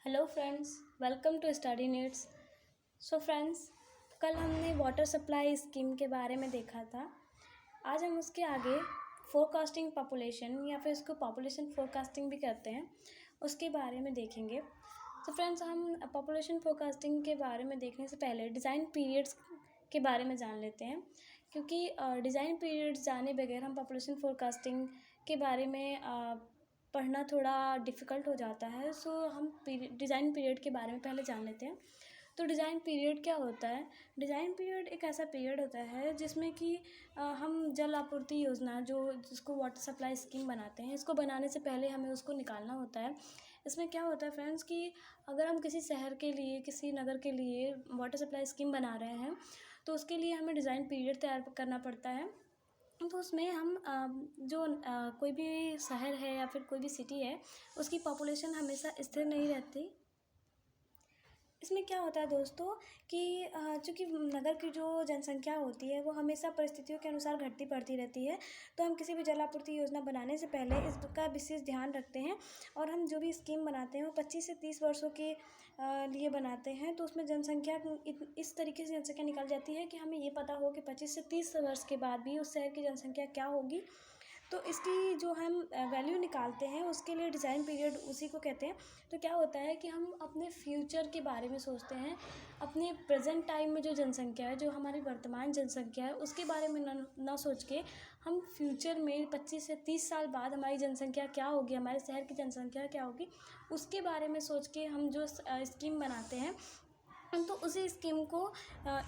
Hello friends, welcome to study needs. So friends, कल हमने water supply scheme के बारे में देखा था। आज हम उसके आगे फोरकास्टिंग पॉपुलेशन या फिर इसको पॉपुलेशन फोरकास्टिंग भी कहते हैं, उसके बारे में देखेंगे। तो फ्रेंड्स, हम पॉपुलेशन फोरकास्टिंग के बारे में देखने से पहले डिज़ाइन पीरियड्स के बारे में जान लेते हैं, क्योंकि डिज़ाइन पीरियड्स जाने बगैर हम पॉपुलेशन फोरकास्टिंग के बारे में पढ़ना थोड़ा डिफ़िकल्ट हो जाता है। सो हम डिज़ाइन पीरियड के बारे में पहले जान लेते हैं। तो डिज़ाइन पीरियड क्या होता है? डिज़ाइन पीरियड एक ऐसा पीरियड होता है जिसमें कि हम जल आपूर्ति योजना जिसको वाटर सप्लाई स्कीम बनाते हैं, इसको बनाने से पहले हमें उसको निकालना होता है। इसमें क्या होता है फ्रेंड्स कि अगर हम किसी शहर के लिए, किसी नगर के लिए वाटर सप्लाई स्कीम बना रहे हैं, तो उसके लिए हमें डिज़ाइन पीरियड तैयार करना पड़ता है। तो उसमें हम कोई भी शहर है या फिर कोई भी सिटी है, उसकी पॉपुलेशन हमेशा स्थिर नहीं रहती। इसमें क्या होता है दोस्तों कि चूँकि नगर की जो जनसंख्या होती है वो हमेशा परिस्थितियों के अनुसार घटती बढ़ती रहती है। तो हम किसी भी जल आपूर्ति योजना बनाने से पहले इसका विशेष ध्यान रखते हैं, और हम जो भी स्कीम बनाते हैं वो 25 से 30 वर्षों के लिए बनाते हैं। तो उसमें जनसंख्या इस तरीके से जनसंख्या निकाल जाती है कि हमें ये पता हो कि 25 से 30 वर्ष के बाद भी उस शहर की जनसंख्या क्या होगी। तो इसकी जो हम वैल्यू निकालते हैं उसके लिए डिज़ाइन पीरियड उसी को कहते हैं। तो क्या होता है कि हम अपने फ्यूचर के बारे में सोचते हैं, अपने प्रेजेंट टाइम में जो जनसंख्या है, जो हमारी वर्तमान जनसंख्या है, उसके बारे में ना सोच के हम फ्यूचर में 25 से 30 साल बाद हमारी जनसंख्या क्या होगी, हमारे शहर की जनसंख्या क्या होगी, उसके बारे में सोच के हम जो स्कीम बनाते हैं, तो उसी स्कीम को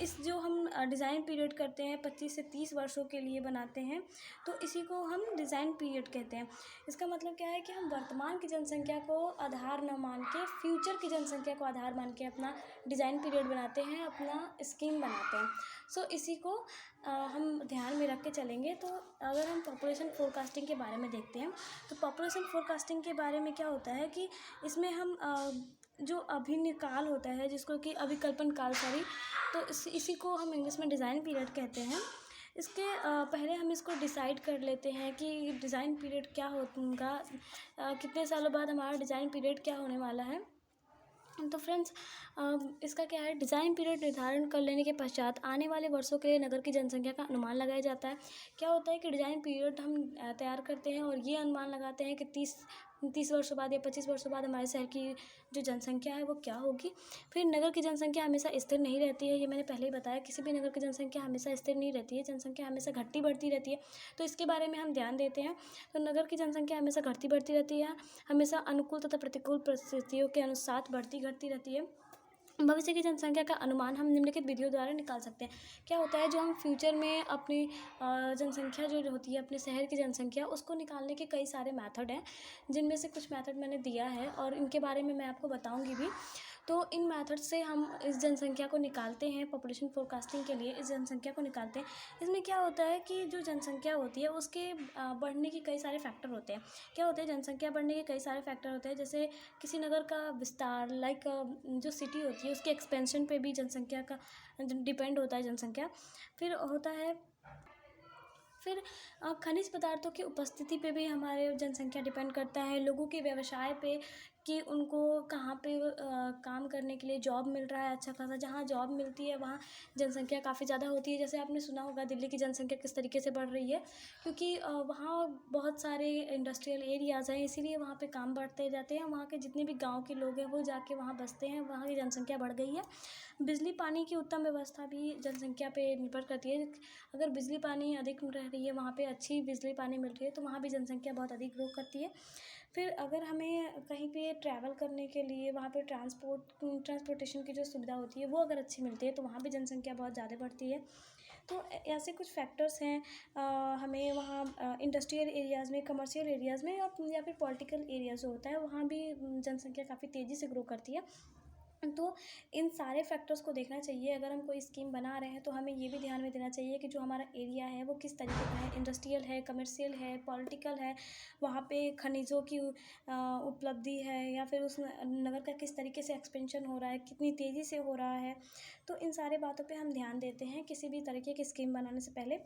इस जो हम डिज़ाइन पीरियड करते हैं 25 से 30 वर्षों के लिए बनाते हैं, तो इसी को हम डिज़ाइन पीरियड कहते हैं। इसका मतलब क्या है कि हम वर्तमान की जनसंख्या को आधार न मान के फ्यूचर की जनसंख्या को आधार मान के अपना डिज़ाइन पीरियड बनाते हैं, अपना स्कीम बनाते हैं। सो इसी को हम ध्यान में रख के चलेंगे। तो अगर हम पॉपुलेशन फोरकास्टिंग के बारे में देखते हैं, तो पॉपुलेशन फोरकास्टिंग के बारे में क्या होता है कि इसमें हम जो अभिनिकाल होता है, जिसको कि अभिकल्पन काल, तो इसी को हम इंग्लिश में डिज़ाइन पीरियड कहते हैं। इसके पहले हम इसको डिसाइड कर लेते हैं कि डिज़ाइन पीरियड क्या होगा, कितने सालों बाद हमारा डिज़ाइन पीरियड क्या होने वाला है। तो फ्रेंड्स, इसका क्या है, डिज़ाइन पीरियड निर्धारण कर लेने के पश्चात आने वाले वर्षों के लिए नगर की जनसंख्या का अनुमान लगाया जाता है। क्या होता है कि डिज़ाइन पीरियड हम तैयार करते हैं और ये अनुमान लगाते हैं कि 30 वर्षों बाद या 25 वर्षों बाद हमारे शहर की जो जनसंख्या है वो क्या होगी। फिर नगर की जनसंख्या हमेशा स्थिर नहीं रहती है, ये मैंने पहले ही बताया। किसी भी नगर की जनसंख्या हमेशा स्थिर नहीं रहती है, जनसंख्या हमेशा घटती बढ़ती रहती है। तो इसके बारे में हम ध्यान देते हैं। तो नगर की जनसंख्या हमेशा घटती बढ़ती रहती है, हमेशा अनुकूल तथा प्रतिकूल परिस्थितियों के अनुसार बढ़ती घटती रहती है। भविष्य की जनसंख्या का अनुमान हम निम्नलिखित विधियों द्वारा निकाल सकते हैं। क्या होता है, जो हम फ्यूचर में अपनी जनसंख्या जो होती है, अपने शहर की जनसंख्या, उसको निकालने के कई सारे मेथड हैं, जिनमें से कुछ मेथड मैंने दिया है और इनके बारे में मैं आपको बताऊंगी भी। तो इन मेथड से हम इस जनसंख्या को निकालते हैं, पॉपुलेशन फोरकास्टिंग के लिए इस जनसंख्या को निकालते हैं। इसमें क्या होता है कि जो जनसंख्या होती है उसके बढ़ने के कई सारे फैक्टर होते हैं। क्या होते हैं, जनसंख्या बढ़ने के कई सारे फैक्टर होते हैं, जैसे किसी नगर का विस्तार, लाइक जो सिटी होती है उसके एक्सपेंशन पे भी जनसंख्या का डिपेंड होता है जनसंख्या। फिर होता है फिर खनिज पदार्थों की उपस्थिति पे भी हमारे जनसंख्या डिपेंड करता है। लोगों के व्यवसाय पे कि उनको कहाँ पे काम करने के लिए जॉब मिल रहा है अच्छा खासा। जहाँ जॉब मिलती है वहाँ जनसंख्या काफ़ी ज़्यादा होती है। जैसे आपने सुना होगा दिल्ली की जनसंख्या किस तरीके से बढ़ रही है, क्योंकि वहाँ बहुत सारे इंडस्ट्रियल एरियाज़ हैं, इसीलिए वहाँ पे काम बढ़ते जाते हैं। वहाँ के जितने भी गाँव के लोग हैं वो जाके वहाँ बसते हैं, वहाँ की जनसंख्या बढ़ गई है। बिजली पानी की उत्तम व्यवस्था भी जनसंख्या पे निर्भर करती है। अगर बिजली पानी अधिक रह रही है, वहाँ पे अच्छी बिजली पानी मिल रही है, तो वहाँ भी जनसंख्या बहुत अधिक ग्रो करती है। फिर अगर हमें कहीं पे ट्रैवल करने के लिए वहाँ पे ट्रांसपोर्टेशन की जो सुविधा होती है वो अगर अच्छी मिलती है, तो वहाँ भी जनसंख्या बहुत ज़्यादा बढ़ती है। तो ऐसे कुछ फैक्टर्स हैं। हमें वहाँ इंडस्ट्रियल एरियाज़ में, कमर्शियल एरियाज़ में या फिर पॉलिटिकल एरिया जो होता है वहाँ भी जनसंख्या काफ़ी तेज़ी से ग्रो करती है। तो इन सारे फैक्टर्स को देखना चाहिए। अगर हम कोई स्कीम बना रहे हैं तो हमें ये भी ध्यान में देना चाहिए कि जो हमारा एरिया है वो किस तरीके का है, इंडस्ट्रियल है, कमर्शियल है, पॉलिटिकल है, वहाँ पे खनिजों की उपलब्धि है, या फिर उस नगर का किस तरीके से एक्सपेंशन हो रहा है, कितनी तेज़ी से हो रहा है। तो इन सारे बातों पे हम ध्यान देते हैं किसी भी तरीके की स्कीम बनाने से पहले।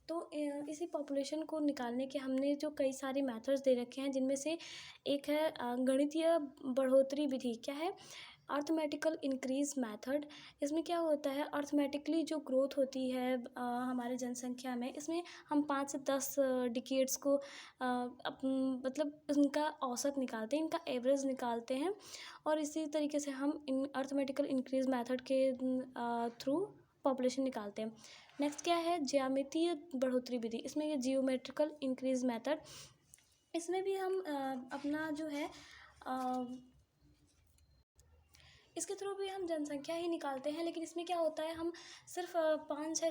तो इसी पॉपुलेशन को निकालने के हमने जो कई सारे मेथड्स दे रखे हैं, जिनमें से एक है गणितीय बढ़ोतरी विधि। क्या है? Arithmetical increase method. इसमें क्या होता है, अर्थमेटिकली जो ग्रोथ होती है हमारे जनसंख्या में, इसमें हम 5 से 10 डिकेड्स को मतलब इनका औसत निकालते हैं, इनका एवरेज निकालते हैं, और इसी तरीके से हम इन अर्थमेटिकल इंक्रीज मेथड के थ्रू पॉपुलेशन निकालते हैं। नेक्स्ट क्या है? ज्यामितीय बढ़ोतरी विधि। इसमें ये जियोमेट्रिकल इंक्रीज मेथड, इसमें भी हम अपना जो है इसके थ्रू भी हम जनसंख्या ही निकालते हैं, लेकिन इसमें क्या होता है, हम सिर्फ 5 या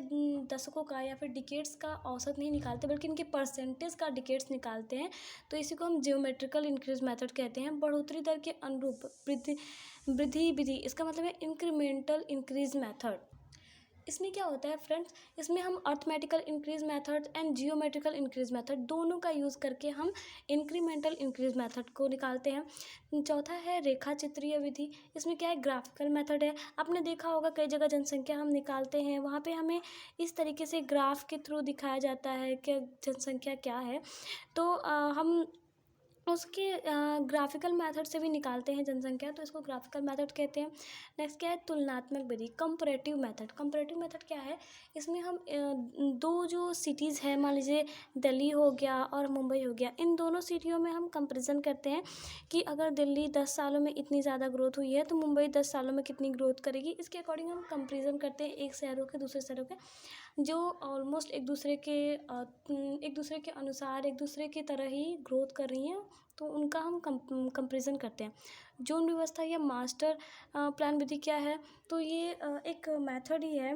दशकों का या फिर डिकेड्स का औसत नहीं निकालते, बल्कि इनके परसेंटेज का डिकेड्स निकालते हैं। तो इसी को हम जियोमेट्रिकल इंक्रीज मेथड कहते हैं। बढ़ोतरी दर के अनुरूप वृद्धि विधि, इसका मतलब है इंक्रीमेंटल इंक्रीज मेथड। इसमें क्या होता है फ्रेंड्स, इसमें हम arithmetical increase method and geometrical increase method दोनों का यूज़ करके हम इंक्रीमेंटल इंक्रीज मेथड को निकालते हैं। चौथा है रेखा चित्रीय विधि। इसमें क्या है? ग्राफिकल मेथड है। आपने देखा होगा कई जगह जनसंख्या हम निकालते हैं, वहाँ पे हमें इस तरीके से ग्राफ के थ्रू दिखाया जाता है कि जनसंख्या क्या है। तो हम उसके ग्राफिकल मेथड से भी निकालते हैं जनसंख्या, तो इसको ग्राफिकल मेथड कहते हैं। नेक्स्ट क्या है? तुलनात्मक विधि, कंपैरेटिव मेथड। कंपैरेटिव मेथड क्या है? इसमें हम दो जो सिटीज़ है, मान लीजिए दिल्ली हो गया और मुंबई हो गया, इन दोनों सिटियों में हम कंपैरिजन करते हैं कि अगर दिल्ली 10 सालों में इतनी ज़्यादा ग्रोथ हुई है तो मुंबई 10 सालों में कितनी ग्रोथ करेगी। इसके अकॉर्डिंग हम कंपैरिजन करते हैं एक शहरों के दूसरे शहरों के, जो ऑलमोस्ट एक दूसरे के अनुसार एक दूसरे की तरह ही ग्रोथ कर रही हैं, तो उनका हम कंपैरिजन करते हैं। जोन व्यवस्था या मास्टर प्लान विधि क्या है? तो ये एक मेथड ही है।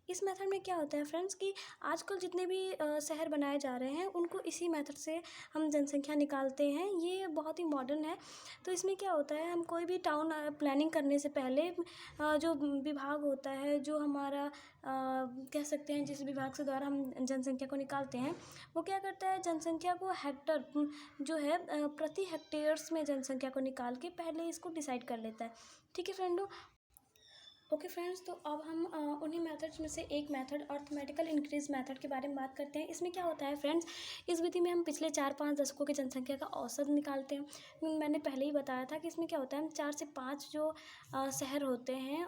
इस मेथड में क्या होता है फ्रेंड्स कि आजकल जितने भी शहर बनाए जा रहे हैं, उनको इसी मेथड से हम जनसंख्या निकालते हैं। ये बहुत ही मॉडर्न है। तो इसमें क्या होता है, हम कोई भी टाउन प्लानिंग करने से पहले जो विभाग होता है, जो हमारा कह सकते हैं जिस विभाग से द्वारा हम जनसंख्या को निकालते हैं, वो क्या करता है, जनसंख्या को हेक्टर जो है प्रति हेक्टेयर्स में जनसंख्या को निकाल के पहले इसको डिसाइड कर लेता है। ठीक है फ्रेंडो। ओके फ्रेंड्स, तो अब हम उन्हीं मेथड्स में से एक मेथड अर्थमेटिकल इंक्रीज मेथड के बारे में बात करते हैं। इसमें क्या होता है फ्रेंड्स, इस विधि में हम पिछले 4-5 दशकों की जनसंख्या का औसत निकालते हैं। मैंने पहले ही बताया था कि इसमें क्या होता है, हम 4 से 5 जो शहर होते हैं,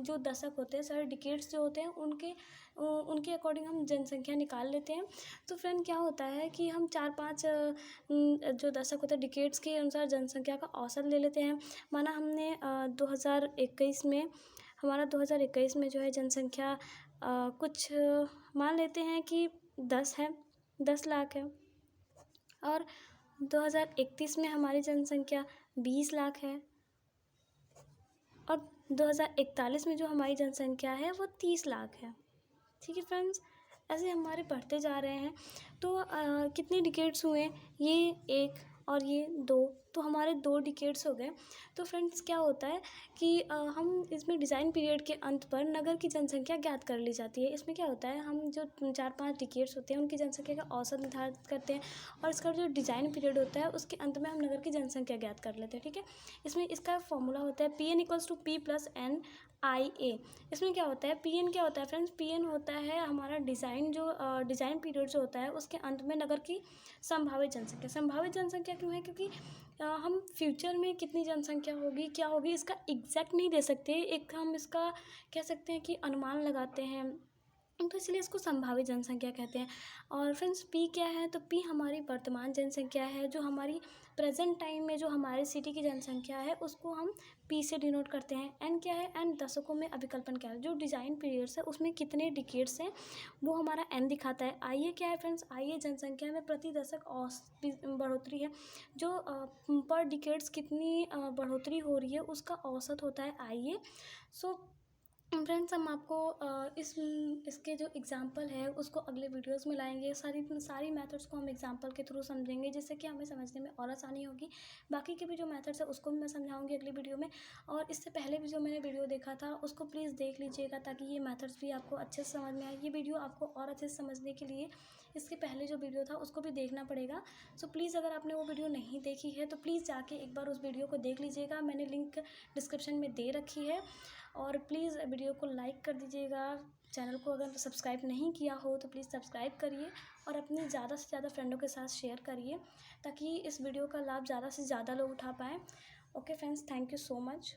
जो दशक होते हैं, सॉरी डिकेड्स जो होते हैं, उनके अकॉर्डिंग हम जनसंख्या निकाल लेते हैं। तो फ्रेंड क्या होता है कि हम 4-5 जो दशक होते हैं डिकेड्स के अनुसार जनसंख्या का औसत ले लेते हैं। माना हमने 2021 में हमारा 2021 में जो है जनसंख्या कुछ मान लेते हैं कि 10 है, 10 लाख है, और 2031 में हमारी जनसंख्या 20 लाख है, और 2041 में जो हमारी जनसंख्या है वो 30 लाख है। ठीक है फ्रेंड्स, ऐसे हमारे बढ़ते जा रहे हैं। तो कितने डिकेड्स हुए? ये 1 और ये 2, तो हमारे 2 डिकेड्स हो गए। तो फ्रेंड्स क्या होता है कि हम इसमें डिज़ाइन पीरियड के अंत पर नगर की जनसंख्या ज्ञात कर ली जाती है। इसमें क्या होता है, हम जो 4-5 डिकेड्स होते हैं उनकी जनसंख्या का औसत निर्धारित करते हैं, और इसका जो डिज़ाइन पीरियड होता है उसके अंत में हम नगर की जनसंख्या ज्ञात कर लेते हैं। ठीक है, इसमें इसका फॉर्मूला होता है PN=P+N IA। इसमें क्या होता है, PN क्या होता है फ्रेंड्स? PN होता है हमारा डिज़ाइन पीरियड जो होता है उसके अंत में नगर की संभावित जनसंख्या। संभावित जनसंख्या क्यों है? क्योंकि हम फ्यूचर में कितनी जनसंख्या होगी, क्या होगी, इसका एग्जैक्ट नहीं दे सकते। एक हम इसका कह सकते हैं कि अनुमान लगाते हैं, तो इसलिए इसको संभावित जनसंख्या कहते हैं। और फ्रेंड्स पी क्या है? तो पी हमारी वर्तमान जनसंख्या है, जो हमारी प्रेजेंट टाइम में जो हमारे सिटी की जनसंख्या है उसको हम पी से डिनोट करते हैं। एन क्या है? एन दशकों में अभिकल्पन क्या है, जो डिज़ाइन पीरियड्स है उसमें कितने डिकेड्स हैं वो हमारा एन दिखाता है। आई ए क्या है फ्रेंड्स? आई ए जनसंख्या में प्रति दशक बढ़ोतरी है, जो पर डिकेड्स कितनी बढ़ोतरी हो रही है उसका औसत होता है आई ए। सो फ्रेंड्स हम आपको इसके जो एग्ज़ाम्पल है उसको अगले वीडियोस में लाएंगे। सारी मेथड्स को हम एग्ज़ाम्पल के थ्रू समझेंगे, जिससे कि हमें समझने में और आसानी होगी। बाकी के भी जो मेथड्स है उसको भी मैं समझाऊंगी अगली वीडियो में। और इससे पहले भी जो मैंने वीडियो देखा था उसको प्लीज़ देख लीजिएगा, ताकि ये मेथड्स भी आपको अच्छे से समझ में आए। ये वीडियो आपको और अच्छे से समझने के लिए इसके पहले जो वीडियो था उसको भी देखना पड़ेगा। सो प्लीज़ अगर आपने वो वीडियो नहीं देखी है तो प्लीज़ जाके एक बार उस वीडियो को देख लीजिएगा। मैंने लिंक डिस्क्रिप्शन में दे रखी है। और प्लीज़ वीडियो को लाइक कर दीजिएगा, चैनल को अगर सब्सक्राइब नहीं किया हो तो प्लीज़ सब्सक्राइब करिए और अपने ज़्यादा से ज़्यादा फ्रेंडों के साथ शेयर करिए ताकि इस वीडियो का लाभ ज़्यादा से ज़्यादा लोग उठा पाएँ। Okay friends, thank you so much.